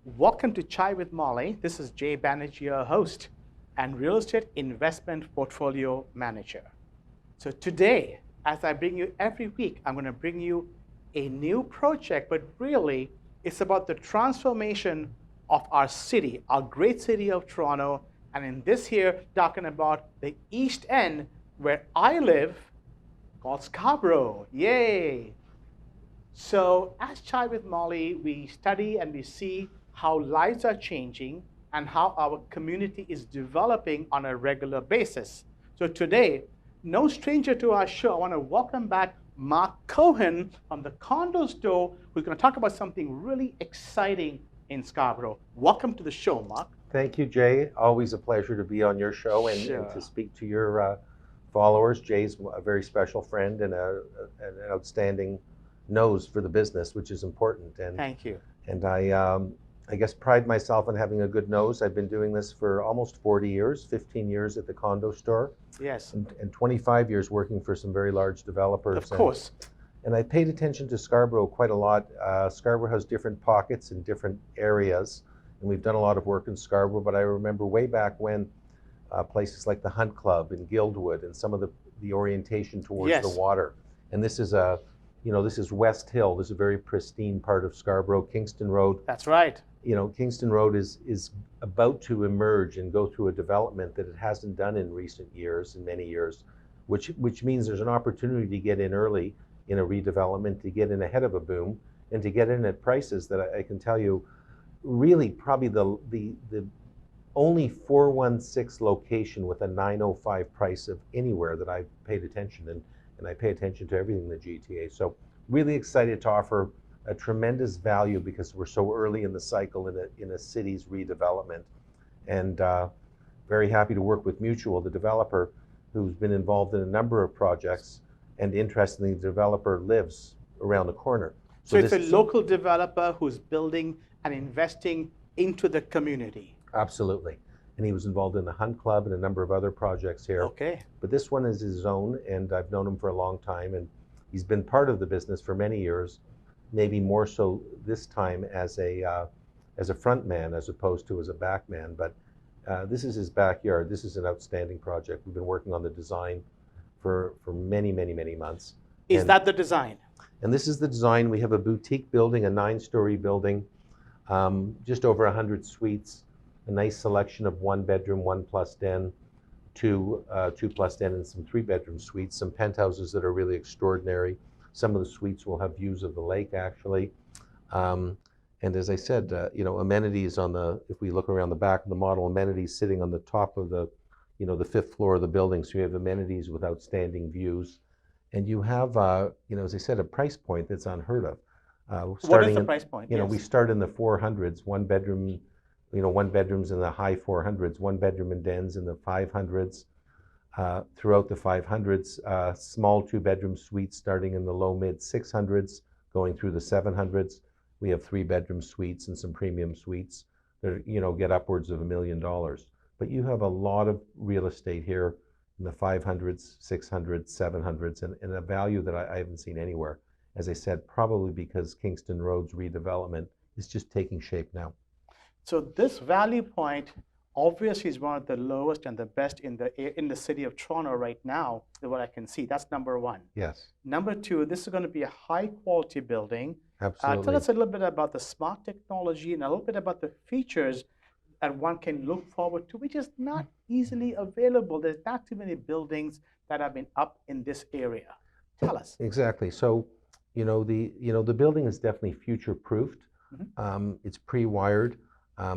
Welcome to Chai with Molly. This is Jay Banerjei, your host and real estate investment portfolio manager. So today, as I bring you every week, I'm going to bring you a new project, but really it's about the transformation of our city, our great city of Toronto. And in this here, talking about the East End where I live, called Scarborough. Yay! So, as Chai with Molly, we study and we see how lives are changing and how our community is developing on a regular basis. So, today, no stranger to our show, I want to welcome back Mark Cohen from the Condos store, who's going to talk about something really exciting in Scarborough. Welcome to the show, Mark. Thank you, Jay. Always a pleasure to be on your show and Sure. to speak to your followers. Jay's a very special friend and an outstanding nose for the business, which is important. Thank you. And I guess pride myself on having a good nose. I've been doing this for almost 40 years, 15 years at the condo store. Yes. And 25 years working for some very large developers. Of course. And I paid attention to Scarborough quite a lot. Scarborough has different pockets in different areas. And we've done a lot of work in Scarborough, but I remember way back when places like the Hunt Club in Guildwood and some of the orientation towards Yes. the water. And this is this is West Hill. This is a very pristine part of Scarborough. Kingston Road. That's right. Kingston Road is about to emerge and go through a development that it hasn't done in recent years, in many years, which means there's an opportunity to get in early in a redevelopment, to get in ahead of a boom, and to get in at prices that I can tell you, really probably the only 416 location with a 905 price of anywhere that I've paid attention, and I pay attention to everything in the GTA. So really excited to offer a tremendous value because we're so early in the cycle in a city's redevelopment. And very happy to work with Mutual, the developer, who's been involved in a number of projects, and interestingly, the developer lives around the corner. So it's a local developer who's building and investing into the community. Absolutely. And he was involved in the Hunt Club and a number of other projects here. Okay. But this one is his own, and I've known him for a long time, and he's been part of the business for many years, maybe more so this time as a front man as opposed to as a back man. But this is his backyard. This is an outstanding project. We've been working on the design for many, many, many months. Is that the design? And this is the design. We have a boutique building, a 9-story building, just over 100 suites, a nice selection of 1-bedroom, 1+ den, 2+ den, and some 3-bedroom suites, some penthouses that are really extraordinary. Some of the suites will have views of the lake, actually. And as I said, amenities if we look around the back of the model, amenities sitting on the top of the 5th floor of the building. So you have amenities with outstanding views. And you have, as I said, a price point that's unheard of. What is the price point? We start in the 400s, 1-bedroom, 1-bedrooms in the high 400s, 1-bedroom and dens in the 500s. Throughout the 500s, small 2-bedroom suites starting in the low mid 600s, going through the 700s. We have 3-bedroom suites and some premium suites that get upwards of $1 million. But you have a lot of real estate here in the 500s, 600s, 700s, and a value that I haven't seen anywhere. As I said, probably because Kingston Road's redevelopment is just taking shape now. So this value point obviously is one of the lowest and the best in the city of Toronto right now, is what I can see. That's number one. Yes. Number two, this is going to be a high quality building. Absolutely. Tell us a little bit about the smart technology and a little bit about the features that one can look forward to, which is not easily available. There's not too many buildings that have been up in this area. Tell us. Exactly. So, the building is definitely future-proofed. Mm-hmm. It's pre-wired.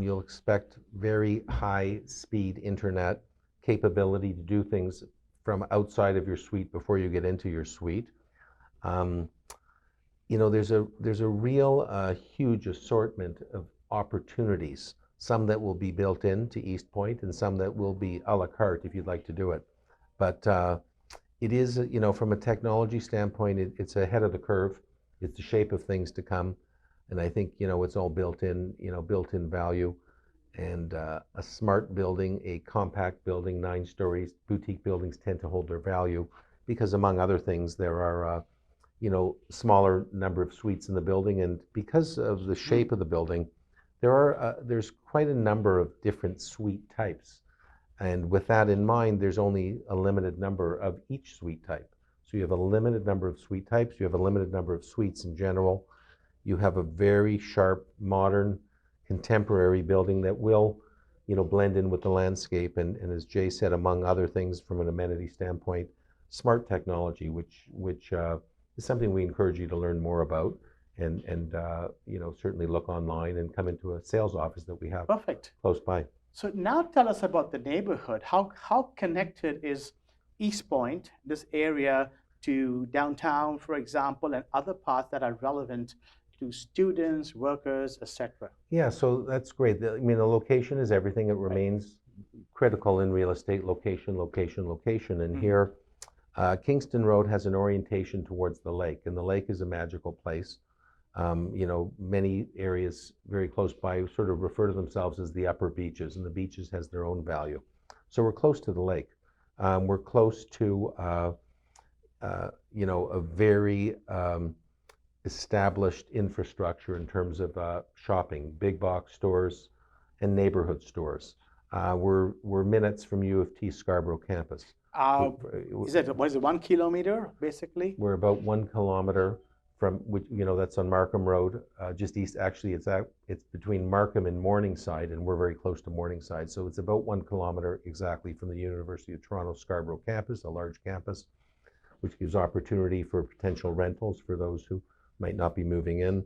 You'll expect very high-speed internet capability to do things from outside of your suite before you get into your suite. There's a real huge assortment of opportunities. Some that will be built into East Point and some that will be a la carte if you'd like to do it. But it is, from a technology standpoint, it's ahead of the curve. It's the shape of things to come. And I think, it's all built-in value. And a smart building, a compact building, 9 stories, boutique buildings tend to hold their value because, among other things, there are, smaller number of suites in the building. And because of the shape of the building, There's quite a number of different suite types. And with that in mind, there's only a limited number of each suite type. So you have a limited number of suite types, you have a limited number of suites in general. You have a very sharp, modern, contemporary building that will, blend in with the landscape. And as Jay said, among other things from an amenity standpoint, smart technology, which is something we encourage you to learn more about. And certainly look online and come into a sales office that we have Perfect. close by. So now tell us about the neighborhood. How connected is East Point, this area, to downtown, for example, and other parts that are relevant to students, workers, etc.? Yeah, so that's great. I mean, the location is everything. It remains critical in real estate: location, location, location. And here, Kingston Road has an orientation towards the lake, and the lake is a magical place. Many areas very close by sort of refer to themselves as the upper beaches, and the beaches has their own value. So we're close to the lake. We're close to, a very established infrastructure in terms of shopping, big box stores and neighborhood stores. We're minutes from U of T Scarborough campus. Is it 1 kilometer, basically? We're about 1 kilometer from which, that's on Markham Road, just east. Actually, it's between Markham and Morningside, and we're very close to Morningside. So it's about 1 kilometer exactly from the University of Toronto Scarborough campus, a large campus, which gives opportunity for potential rentals for those who might not be moving in.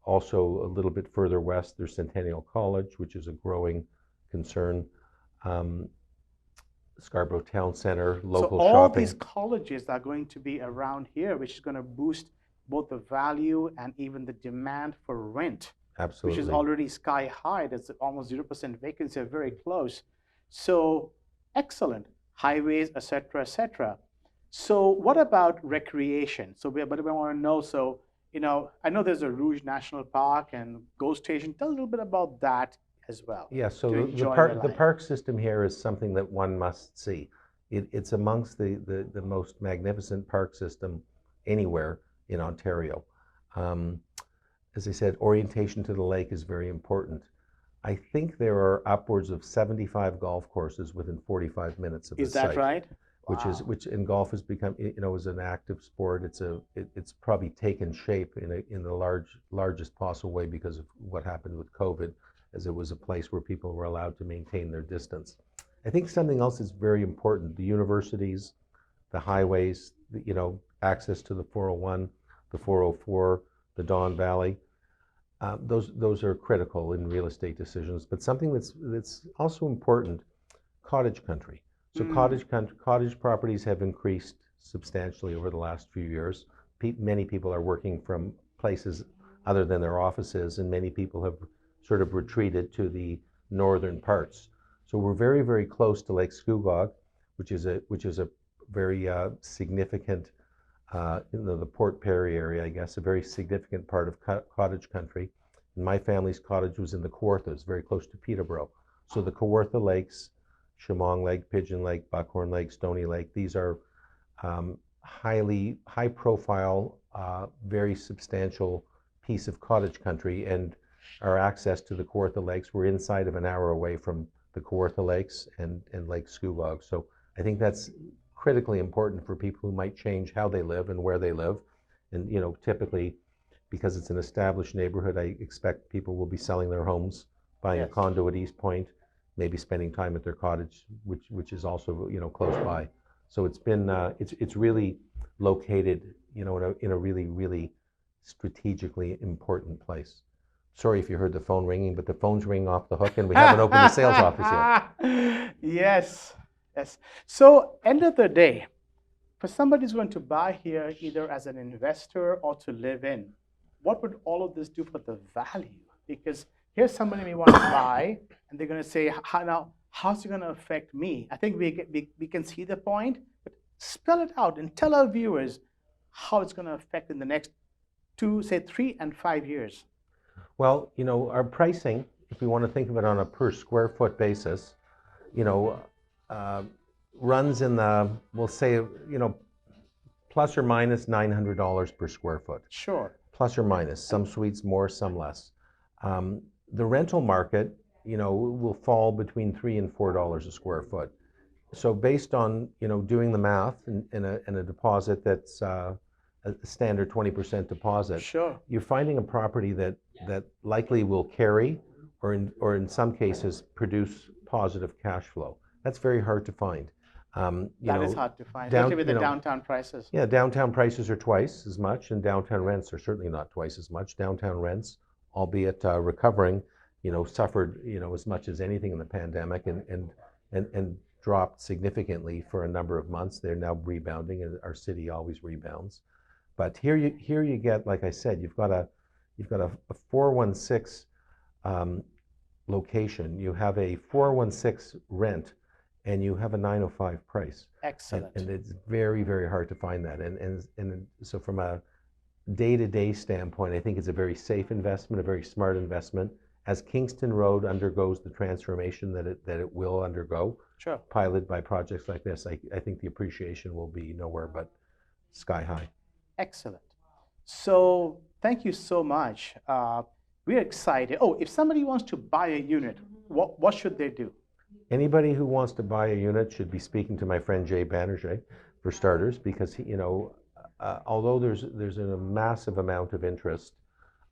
Also, a little bit further west, there's Centennial College, which is a growing concern. Scarborough Town Center, local shopping. So all these colleges are going to be around here, which is going to boost both the value and even the demand for rent. Absolutely. Which is already sky high. That's almost 0% vacancy, very close. So excellent. Highways, etc., etc. So what about recreation? But we want to know, so, I know there's a Rouge National Park and GO Station. Tell a little bit about that as well. Yeah, so the park system here is something that one must see. It's amongst the most magnificent park system anywhere in Ontario. As I said, orientation to the lake is very important. I think there are upwards of 75 golf courses within 45 minutes of the site. Is that right? Which in golf has become, is an active sport. It's probably taken shape in the largest possible way because of what happened with COVID, as it was a place where people were allowed to maintain their distance. I think something else is very important: the universities, the highways, access to the 401, the 404, the Don Valley. Those are critical in real estate decisions. But something that's also important: cottage country. So cottage properties have increased substantially over the last few years. Many people are working from places other than their offices, and many people have sort of retreated to the northern parts. So we're very, very close to Lake Scugog, which is a very significant, the Port Perry area, I guess, a very significant part of cottage country. And my family's cottage was in the Kawarthas, very close to Peterborough. So the Kawartha Lakes, Chemong Lake, Pigeon Lake, Buckhorn Lake, Stony Lake, these are high profile, very substantial piece of cottage country, and our access to the Kawartha Lakes, we're inside of an hour away from the Kawartha Lakes and Lake Scugog. So I think that's critically important for people who might change how they live and where they live. And typically, because it's an established neighborhood, I expect people will be selling their homes, buying a condo at East Point, maybe spending time at their cottage, which is also close by. So it's been it's really located in a really, really strategically important place. Sorry if you heard the phone ringing, but the phone's ringing off the hook, and we haven't opened the sales office yet. Yes. So end of the day, for somebody who's going to buy here either as an investor or to live in, what would all of this do for the value? Because here's somebody may want to buy, and they're going to say, how's it going to affect me? I think we can see the point, but spell it out and tell our viewers how it's going to affect in the next 3 and 5 years. Well, our pricing, if we want to think of it on a per square foot basis, runs in the, we'll say, plus or minus $900 per square foot. Sure. Plus or minus, some suites more, some less. the rental market, will fall between $3 and $4 a square foot. So based on, doing the math and a deposit that's a standard 20% deposit, Sure. you're finding a property that likely will carry or in some cases produce positive cash flow. That's very hard to find. That is hard to find, especially with the downtown prices. Yeah, downtown prices are twice as much, and downtown rents are certainly not twice as much. Downtown rents, albeit recovering, suffered, as much as anything in the pandemic and dropped significantly for a number of months. They're now rebounding, and our city always rebounds. But here you get, like I said, you've got a 416 location. You have a 416 rent, and you have a 905 price. Excellent. And it's very, very hard to find that. And so from a day-to-day standpoint, I think it's a very safe investment, a very smart investment. As Kingston Road undergoes the transformation that it will undergo, sure, piloted by projects like this, I think the appreciation will be nowhere but sky high. Excellent. So thank you so much. We're excited. Oh, if somebody wants to buy a unit, what should they do? Anybody who wants to buy a unit should be speaking to my friend Jay Banerjei, for starters, because although there's a massive amount of interest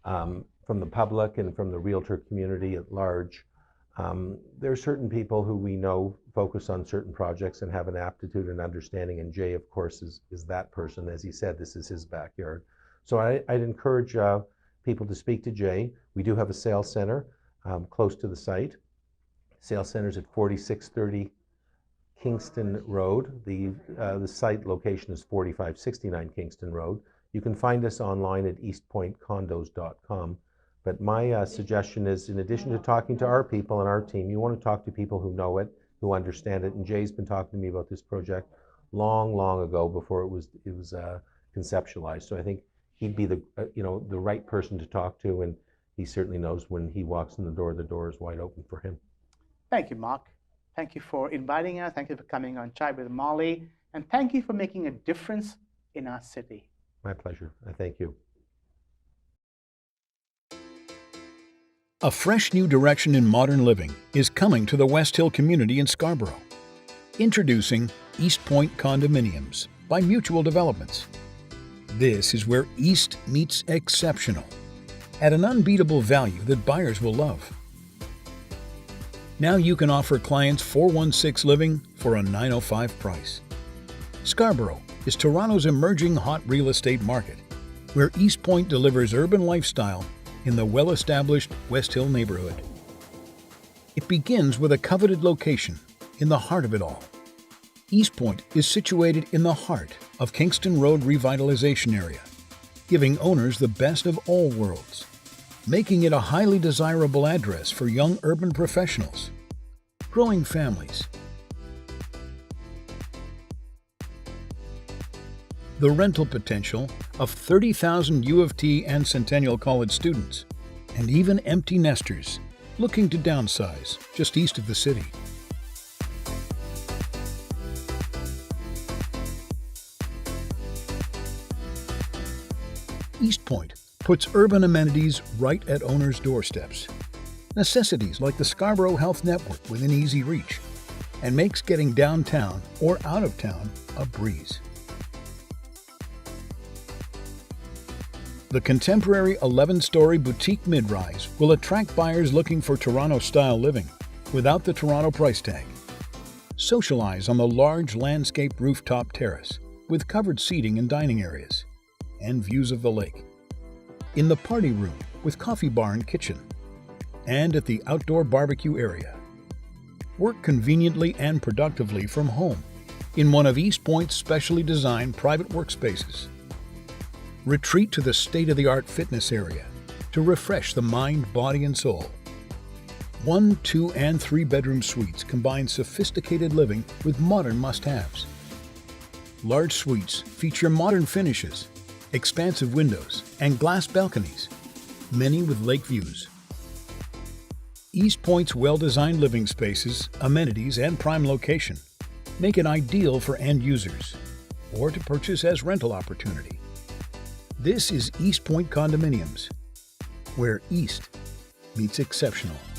from the public and from the realtor community at large, there are certain people who we know focus on certain projects and have an aptitude and understanding, and Jay, of course, is that person. As he said, this is his backyard. So I'd encourage people to speak to Jay. We do have a sales center close to the site. Sales center's at 4630 Kingston Road. The site location is 4569 Kingston Road. You can find us online at eastpointecondos.com. But my suggestion is, in addition to talking to our people and our team, you want to talk to people who know it, who understand it. And Jay's been talking to me about this project long, long ago, before it was conceptualized. So I think he'd be the right person to talk to, and he certainly knows when he walks in the door is wide open for him. Thank you, Mark. Thank you for inviting us. Thank you for coming on Chai with Molly. And thank you for making a difference in our city. My pleasure. I thank you. A fresh new direction in modern living is coming to the West Hill community in Scarborough. Introducing East Point Condominiums by Mutual Developments. This is where East meets exceptional at an unbeatable value that buyers will love. Now you can offer clients 416 living for a 905 price. Scarborough is Toronto's emerging hot real estate market, where East Point delivers urban lifestyle in the well-established West Hill neighborhood. It begins with a coveted location in the heart of it all. East Point is situated in the heart of Kingston Road revitalization area, giving owners the best of all worlds, making it a highly desirable address for young urban professionals, growing families. The rental potential of 30,000 U of T and Centennial College students, and even empty nesters looking to downsize just east of the city. East Point puts urban amenities right at owners' doorsteps. Necessities like the Scarborough Health Network within easy reach, and makes getting downtown or out of town a breeze. The contemporary 11-story boutique mid-rise will attract buyers looking for Toronto-style living without the Toronto price tag. Socialize on the large landscaped rooftop terrace with covered seating and dining areas and views of the lake. In the party room with coffee bar and kitchen, and at the outdoor barbecue area. Work conveniently and productively from home in one of East Point's specially designed private workspaces. Retreat to the state-of-the-art fitness area to refresh the mind, body, and soul. 1, 2, and 3 bedroom suites combine sophisticated living with modern must-haves. Large suites feature modern finishes, expansive windows, and glass balconies, many with lake views. East Point's well-designed living spaces, amenities, and prime location make it ideal for end users or to purchase as rental opportunity. This is East Point Condominiums, where East meets exceptional.